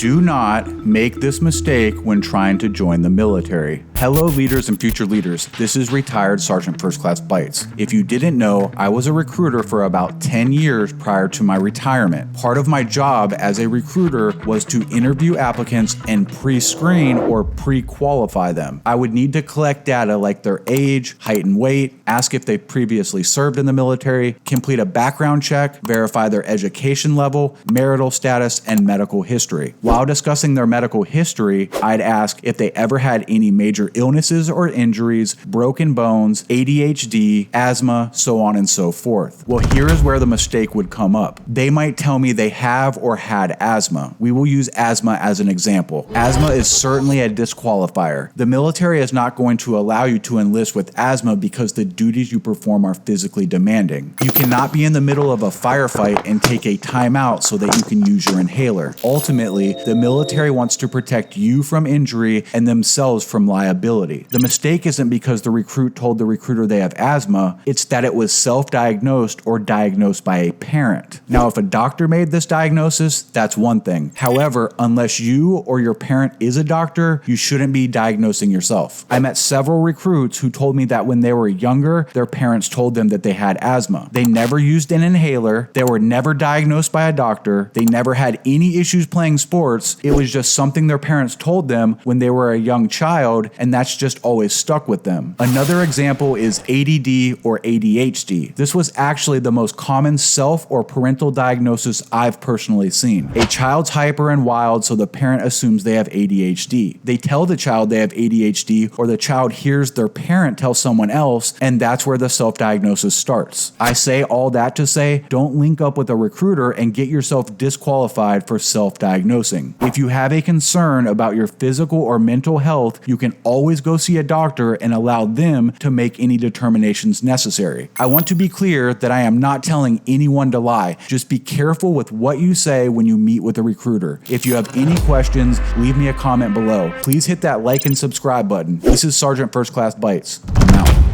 Do not make this mistake when trying to join the military. Hello leaders and future leaders, this is retired Sergeant First Class Bites. If you didn't know, I was a recruiter for about 10 years prior to my retirement. Part of my job as a recruiter was to interview applicants and pre-screen or pre-qualify them. I would need to collect data like their age, height and weight, ask if they previously served in the military, complete a background check, verify their education level, marital status, and medical history. While discussing their medical history, I'd ask if they ever had any major illnesses or injuries, broken bones, ADHD, asthma, so on and so forth. Well, here is where the mistake would come up. They might tell me they have or had asthma. We will use asthma as an example. Asthma is certainly a disqualifier. The military is not going to allow you to enlist with asthma because the duties you perform are physically demanding. You cannot be in the middle of a firefight and take a timeout so that you can use your inhaler. Ultimately, the military wants to protect you from injury and themselves from liability. The mistake isn't because the recruit told the recruiter they have asthma, it's that it was self-diagnosed or diagnosed by a parent. Now, if a doctor made this diagnosis, that's one thing. However, unless you or your parent is a doctor, you shouldn't be diagnosing yourself. I met several recruits who told me that when they were younger, their parents told them that they had asthma. They never used an inhaler, they were never diagnosed by a doctor, they never had any issues playing sports, it was just something their parents told them when they were a young child, and that's just always stuck with them. Another example is ADD or ADHD. This was actually the most common self or parental diagnosis I've personally seen. A child's hyper and wild, so the parent assumes they have ADHD. They tell the child they have ADHD, or the child hears their parent tell someone else, and that's where the self-diagnosis starts. I say all that to say, don't link up with a recruiter and get yourself disqualified for self-diagnosing. If you have a concern about your physical or mental health, you can always go see a doctor and allow them to make any determinations necessary. I want to be clear that I am not telling anyone to lie. Just be careful with what you say when you meet with a recruiter. If you have any questions, leave me a comment below. Please hit that like and subscribe button. This is Sergeant First Class Bites. I'm out.